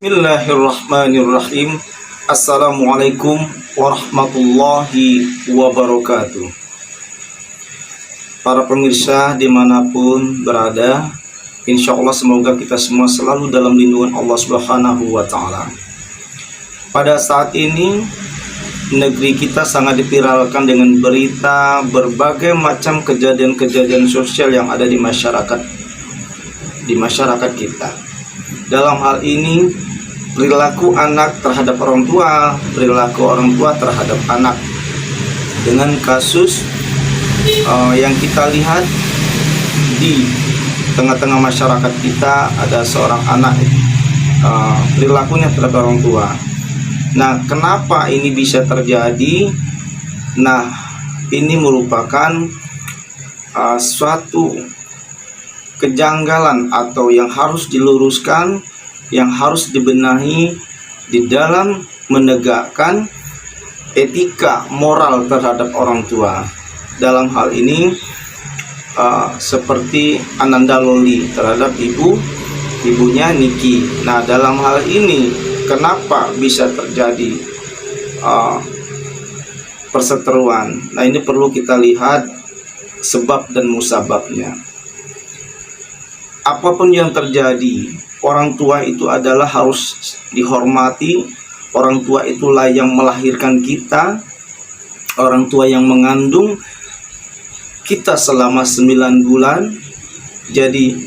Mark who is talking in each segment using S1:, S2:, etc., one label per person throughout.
S1: Bismillahirrahmanirrahim. Assalamualaikum warahmatullahi wabarakatuh. Para pemirsa dimanapun berada, insya Allah semoga kita semua selalu dalam lindungan Allah Subhanahu wa Ta'ala. Pada saat ini negeri kita sangat dipiralkan dengan berita berbagai macam kejadian-kejadian sosial yang ada di masyarakat kita. Dalam hal ini perilaku anak terhadap orang tua, perilaku orang tua terhadap anak. Dengan kasus yang kita lihat di tengah-tengah masyarakat kita, ada seorang anak perilakunya terhadap orang tua. Nah, kenapa ini bisa terjadi? Nah, ini merupakan suatu kejanggalan atau yang harus diluruskan, yang harus dibenahi di dalam menegakkan etika moral terhadap orang tua. Dalam hal ini seperti Ananda Loli terhadap ibunya Niki. Nah, dalam hal ini kenapa bisa terjadi perseteruan? Nah, ini perlu kita lihat sebab dan musababnya. Apapun yang terjadi, orang tua itu adalah harus dihormati. Orang tua itulah yang melahirkan kita. Orang tua yang mengandung kita selama 9 bulan. Jadi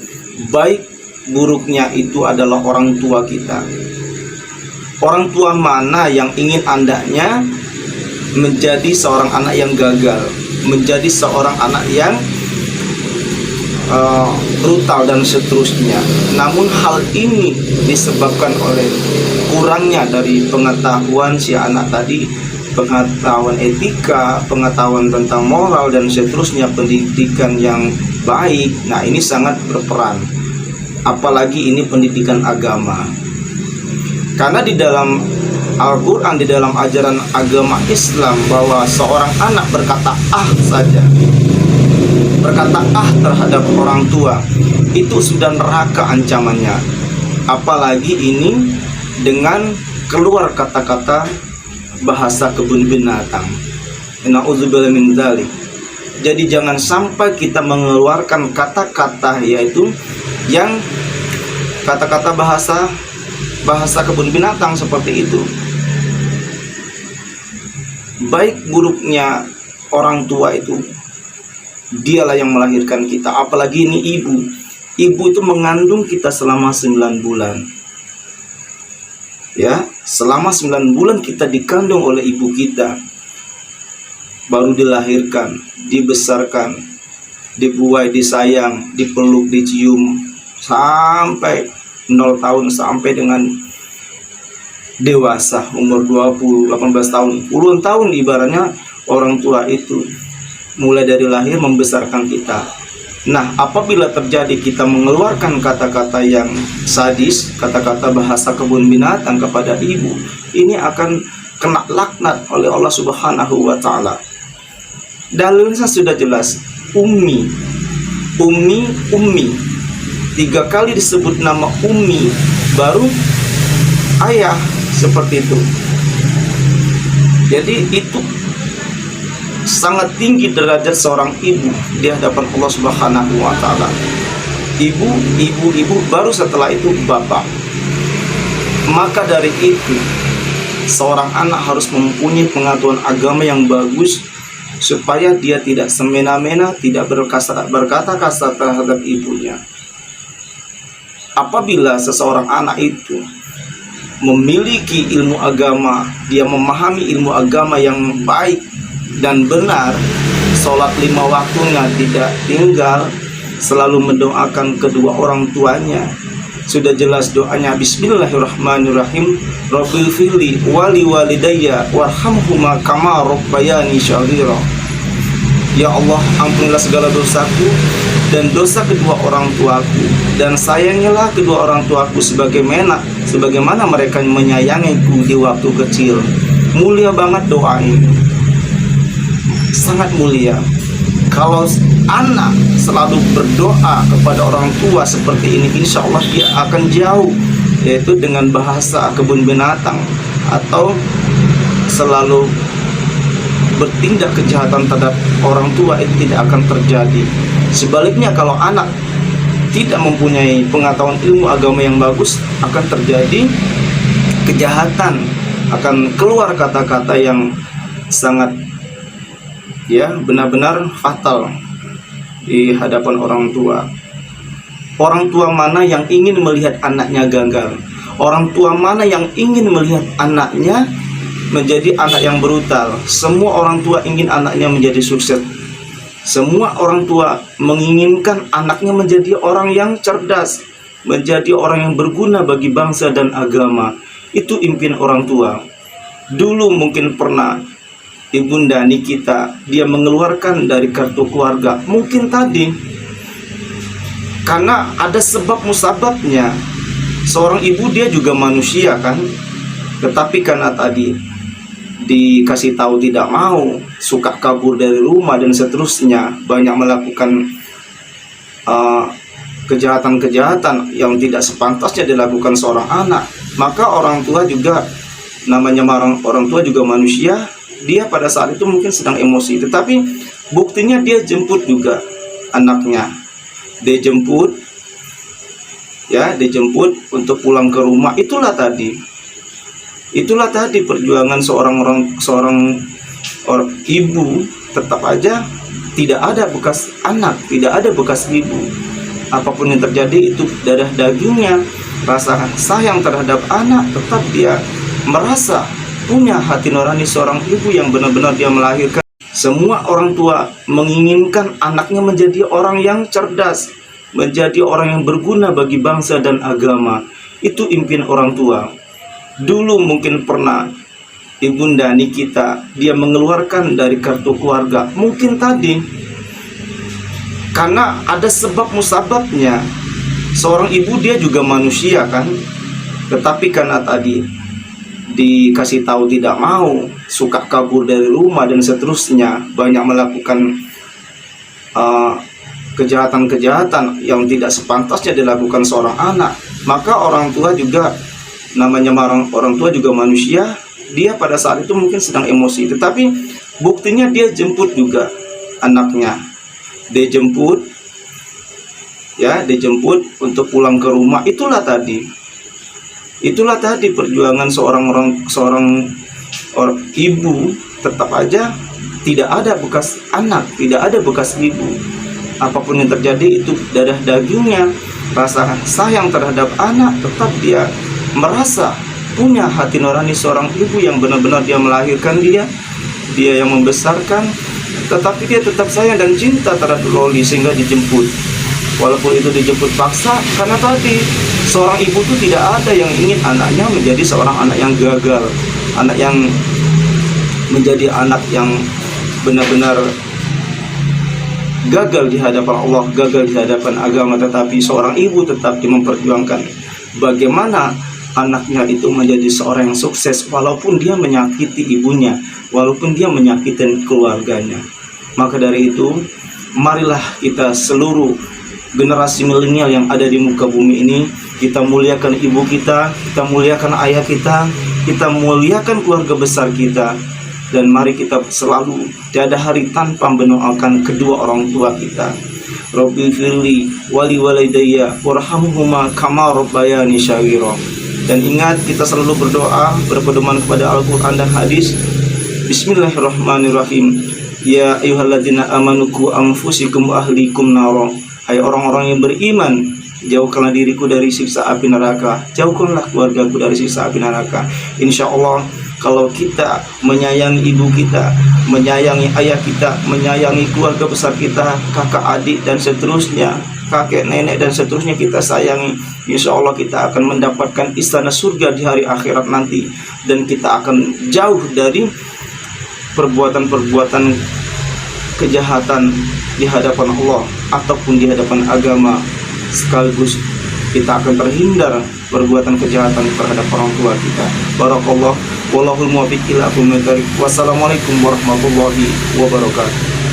S1: baik buruknya itu adalah orang tua kita. Orang tua mana yang ingin andaknya menjadi seorang anak yang gagal, menjadi seorang anak yang brutal dan seterusnya. Namun hal ini disebabkan oleh kurangnya dari pengetahuan si anak tadi, pengetahuan etika, pengetahuan tentang moral dan seterusnya, pendidikan yang baik. Nah, ini sangat berperan, apalagi ini pendidikan agama. Karena di dalam Al-Quran, di dalam ajaran agama Islam, bahwa seorang anak berkata saja, berkata terhadap orang tua, itu sudah neraka ancamannya. Apalagi ini dengan keluar kata-kata bahasa kebun binatang. Na'udzubillah min dzalik. Jadi jangan sampai kita mengeluarkan kata-kata, yaitu yang kata-kata bahasa kebun binatang seperti itu. Baik buruknya orang tua itu, dialah yang melahirkan kita. Apalagi ini ibu itu mengandung kita selama 9 bulan. Ya, selama 9 bulan kita dikandung oleh ibu kita, baru dilahirkan, dibesarkan, dibuai, disayang, dipeluk, dicium sampai 0 tahun, sampai dengan dewasa umur 20, 18 tahun, puluhan tahun ibaratnya orang tua itu mulai dari lahir membesarkan kita. Nah, apabila terjadi kita mengeluarkan kata-kata yang sadis, kata-kata bahasa kebun binatang kepada ibu, ini akan kena laknat oleh Allah Subhanahu wa Ta'ala. Dalilnya sudah jelas. Ummi 3 kali disebut nama ummi, baru ayah, seperti itu. Jadi itu sangat tinggi derajat seorang ibu di hadapan Allah Subhanahu wa Ta'ala. Ibu, baru setelah itu bapak. Maka dari itu seorang anak harus mempunyai pengetahuan agama yang bagus, supaya dia tidak semena-mena, tidak berkata kasar terhadap ibunya. Apabila seseorang anak itu memiliki ilmu agama, dia memahami ilmu agama yang baik dan benar, sholat 5 waktunya tidak tinggal, selalu mendoakan kedua orang tuanya. Sudah jelas doanya, Bismillahirrahmanirrahim, Rabbil firli wali walidayya warhamhuma kama rabbayani shaghira. Ya Allah, ampunilah segala dosaku dan dosa kedua orang tuaku, dan sayangilah kedua orang tuaku sebagaimana mereka menyayangiku di waktu kecil. Mulia banget doa ini, sangat mulia. Kalau anak selalu berdoa kepada orang tua seperti ini, insya Allah dia akan jauh yaitu dengan bahasa kebun binatang, atau selalu bertindak kejahatan terhadap orang tua, itu tidak akan terjadi. Sebaliknya, kalau anak tidak mempunyai pengetahuan ilmu agama yang bagus, akan terjadi kejahatan, akan keluar kata-kata yang sangat benar-benar fatal di hadapan orang tua. Orang tua mana yang ingin melihat anaknya gagal? Orang tua mana yang ingin melihat anaknya menjadi anak yang brutal? Semua orang tua ingin anaknya menjadi sukses. Semua orang tua menginginkan anaknya menjadi orang yang cerdas, menjadi orang yang berguna bagi bangsa dan agama. Itu impian orang tua. Dulu mungkin pernah Ibunda Nikita, dia mengeluarkan dari kartu keluarga. Mungkin tadi karena ada sebab musababnya. Seorang ibu, dia juga manusia kan, tetapi karena tadi dikasih tahu tidak mau, suka kabur dari rumah dan seterusnya, banyak melakukan kejahatan-kejahatan yang tidak sepantasnya dilakukan seorang anak, maka orang tua juga, namanya orang tua juga manusia, dia pada saat itu mungkin sedang emosi, tetapi buktinya dia jemput juga anaknya. Dia jemput untuk pulang ke rumah. Itulah tadi perjuangan seorang ibu. Tetap aja tidak ada bekas anak, tidak ada bekas ibu. Apapun yang terjadi, itu darah dagingnya, rasa sayang terhadap anak, tetap dia merasa punya hati nurani seorang ibu yang benar-benar dia melahirkan. Semua orang tua menginginkan anaknya menjadi orang yang cerdas, menjadi orang yang berguna bagi bangsa dan agama. Itu impian orang tua. Dulu mungkin pernah Ibunda Nikita, dia mengeluarkan dari kartu keluarga. Mungkin tadi karena ada sebab musababnya. Seorang ibu, dia juga manusia kan, tetapi karena tadi dikasih tahu tidak mau, suka kabur dari rumah dan seterusnya, banyak melakukan kejahatan-kejahatan yang tidak sepantasnya dilakukan seorang anak, maka orang tua juga, namanya orang tua juga manusia, dia pada saat itu mungkin sedang emosi, tetapi buktinya dia jemput juga anaknya. Dia jemput untuk pulang ke rumah. Itulah tadi perjuangan seorang ibu. Tetap aja tidak ada bekas anak, tidak ada bekas ibu. Apapun yang terjadi, itu darah dagingnya, rasa sayang terhadap anak, tetap dia merasa punya hati nurani seorang ibu yang benar-benar dia melahirkan dia yang membesarkan, tetapi dia tetap sayang dan cinta terhadap Loli sehingga dijemput. Walaupun itu dijemput paksa, karena tadi seorang ibu itu tidak ada yang ingin anaknya menjadi seorang anak yang gagal, anak yang menjadi anak yang benar-benar gagal di hadapan Allah, gagal di hadapan agama. Tetapi seorang ibu tetap memperjuangkan bagaimana anaknya itu menjadi seorang yang sukses, walaupun dia menyakiti ibunya, walaupun dia menyakiti keluarganya. Maka dari itu, marilah kita seluruh generasi milenial yang ada di muka bumi ini, kita muliakan ibu kita muliakan ayah kita muliakan keluarga besar kita, dan mari kita selalu tiada hari tanpa mendoakan kedua orang tua kita. Rabbi firli wali walidayya warhamhuma kama rabbayani shaghira. Dan ingat, kita selalu berdoa berpedoman kepada Al-Quran dan hadis. Bismillahirrahmanirrahim. Ya ayyuhalladzina amanu qu anfusikum wa ahlikum nara. Hai orang-orang yang beriman, jauhkanlah diriku dari siksa api neraka, jauhkanlah keluargaku dari siksa api neraka. Insya Allah, kalau kita menyayangi ibu kita, menyayangi ayah kita, menyayangi keluarga besar kita, kakak adik dan seterusnya, kakek nenek dan seterusnya kita sayangi, insya Allah kita akan mendapatkan istana surga di hari akhirat nanti, dan kita akan jauh dari perbuatan-perbuatan kejahatan di hadapan Allah ataupun di hadapan agama, sekaligus kita akan terhindar perbuatan kejahatan terhadap orang tua kita. Barakallah, wallahul muwaffiq ila aqwamit thoriq. Wassalamualaikum warahmatullahi wabarakatuh.